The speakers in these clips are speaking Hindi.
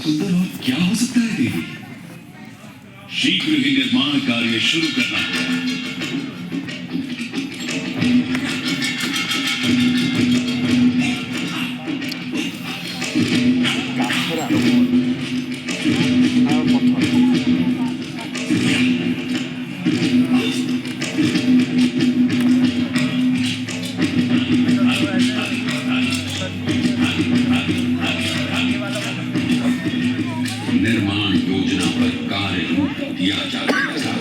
सुंदर और क्या हो सकता है देवी? शीघ्र ही निर्माण कार्य शुरू करना होगा। निर्माण योजना पर कार्य दिया जा रहा था।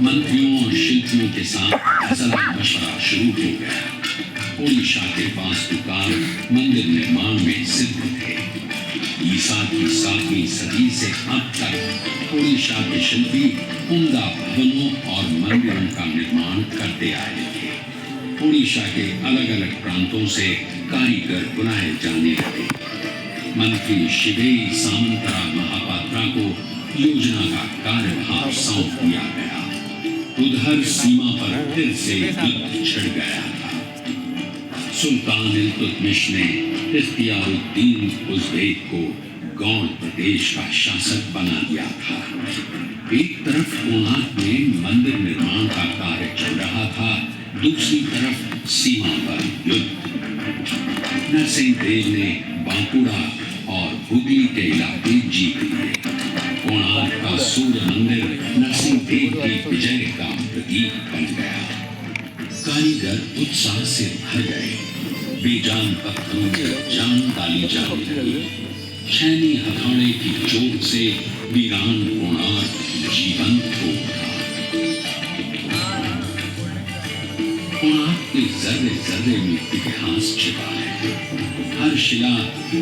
मंत्रियों और शिल्पियों के साथ सलाह मशवरा शुरू हो गया। ओडिशा के वास्तुकार मंदिर निर्माण में सिद्ध थे। ईसा की 7वीं सदी से अब तक ओडिशा के शिल्पी उम्दा भवनों और मंदिरों का निर्माण करते आए थे। ओडिशा के अलग अलग प्रांतों से कारीगर बुलाए जाने लगे। मंत्री शिवेई सामंतरा महापात्रा को योजना का कार्यभार सौंप दिया गया। उधर सीमा पर फिर से युद्ध छिड़ गया था। सुल्तान इल्तुतमिश ने इख्तियारुद्दीन उज़्बेक को गौड़ प्रदेश का शासक बना दिया था। एक तरफ कोणार्क में मंदिर निर्माण का कार्य चल रहा था, दूसरी तरफ सीमा पर युद्ध। नरसिंहदेव ने बांकुड़ा और हुगली के इलाके जीत लिए। कोणार्क का सूर्य मंदिर नरसिंहदेव की विजय का प्रतीक बन गया। कारीगर उत्साह से भर गए। बेजान पत्थरों में जान डाली जाने लगी। छैनी हथौड़े की चोट से वीरान कोणार्क जीवंत हो उठा। कोणार्क के जर्रे जर्रे में इतिहास छिपा है। हर शिला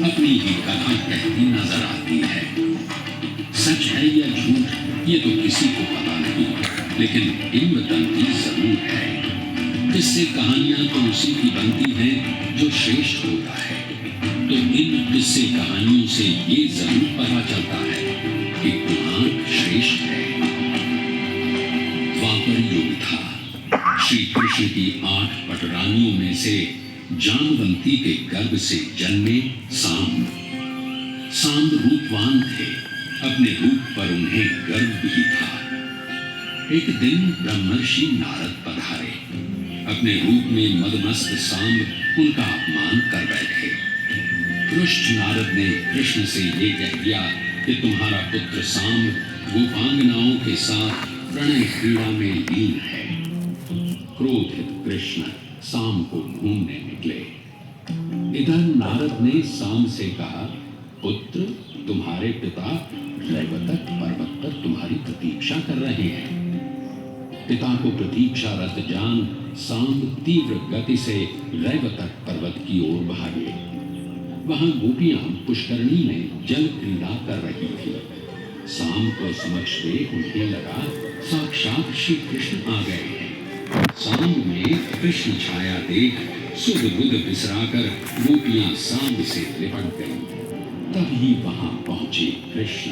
अपनी ही कथा कहती नजर आती है। सच है या झूठ ये तो किसी को पता नहीं, लेकिन किंवदंती जरूर है। किस्से कहानियां तो उसी की बनती हैं जो श्रेष्ठ होता है। तो इन किस्से कहानियों से ये जरूर पता चलता है कि कोणार्क श्रेष्ठ है। द्वापर युग था। श्री कृष्ण की 8 पटरानियों में से जानवंती के गर्भ से जन्मे सांब। सांब रूपवान थे। अपने रूप पर उन्हें गर्व भी था। एक दिन ब्रह्मर्षि नारद पधारे। अपने रूप में मदमस्त सांब उनका अपमान कर बैठे। रुष्ट नारद ने कृष्ण से ये कह दिया कि तुम्हारा पुत्र सांब गोपांगनाओं के साथ प्रणय क्रीड़ा में लीन है। क्रोधित कृष्ण सांब को ढूंढने निकले। इधर नारद ने सांब से कहा, पुत्र, तुम्हारे पिता रैवतक पर्वत पर तुम्हारी प्रतीक्षा कर रहे हैं। पिता को प्रतीक्षारत जान सांब तीव्र गति से रैवतक पर्वत की ओर भागे। वहां गोपियां पुष्करणी में जल क्रीड़ा कर रही थी। सांब को समक्ष देख उन्हें लगा साक्षात श्री कृष्ण आ गए हैं। सांब में कृष्ण छाया देख सुध बुध बिसराकर गोपियां सांब से लिपट गईं। तभी वहां पहुंचे कृष्ण।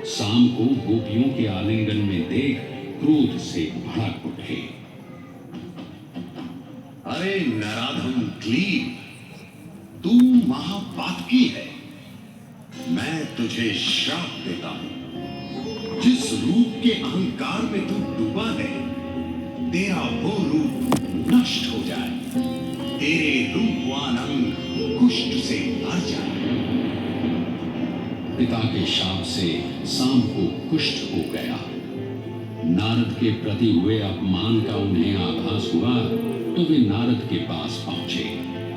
सांब को गोपियों के आलिंगन में देख क्रोध से भड़क उठे। अरे नराधम क्लीब, तू महापातकी है। मैं तुझे श्राप देता हूं। जिस रूप के अहंकार में तू डूबा है, तेरा वो रूप नष्ट हो जाए। तेरे रूपवान अंग कुष्ठ से भर जाए। पिता के शाप से सांब को कुष्ठ हो गया। नारद के प्रति हुए अपमान का उन्हें आभास हुआ तो वे नारद के पास पहुंचे।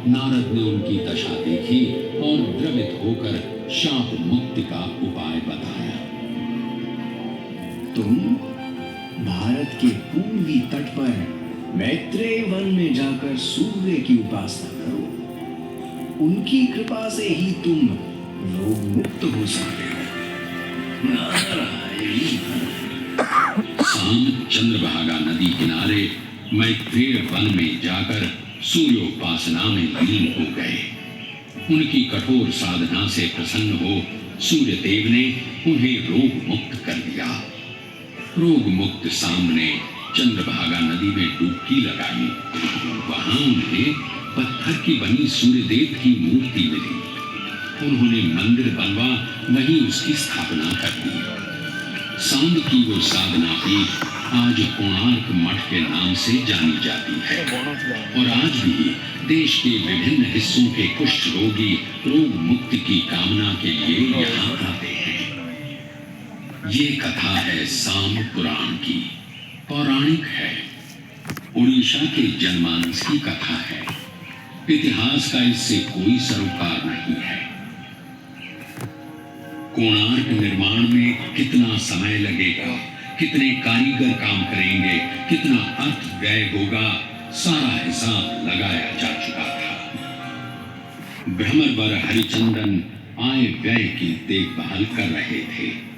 नारद ने उनकी दशा देखी और द्रवित होकर शाप मुक्ति का उपाय बताया। तुम भारत के पूर्वी तट पर मैत्रेय वन में जाकर सूर्य की उपासना करो। उनकी कृपा से ही तुम रोग मुक्त हो सकते हो। सांब चंद्रभागा नदी किनारे मैत्रेय वन में जाकर सूर्योपासना में लीन हो गए। उनकी कठोर साधना से प्रसन्न हो सूर्यदेव ने उन्हें रोग मुक्त कर दिया। रोग मुक्त सांब ने चंद्रभागा नदी में डुबकी लगाई। वहां उन्हें पत्थर की बनी सूर्यदेव की मूर्ति मिली। उन्होंने मंदिर बनवा वहीं उसकी स्थापना कर दी। सांब की वो साधना पीठ आज कोणार्क मठ के नाम से जानी जाती है और आज भी देश के विभिन्न हिस्सों के कुष्ठ रोगी रोग मुक्ति की कामना के लिए यहाँ आते हैं। ये कथा है सांब पुराण की, पौराणिक है, उड़ीसा के जनमानस की कथा है। इतिहास का इससे कोई सरोकार नहीं है। कोणार्क निर्माण में कितना समय लगेगा, कितने कारीगर काम करेंगे, कितना अर्थ व्यय होगा, सारा हिसाब लगाया जा चुका था। भ्रमरवर हरिचंदन आय व्यय की देखभाल कर रहे थे।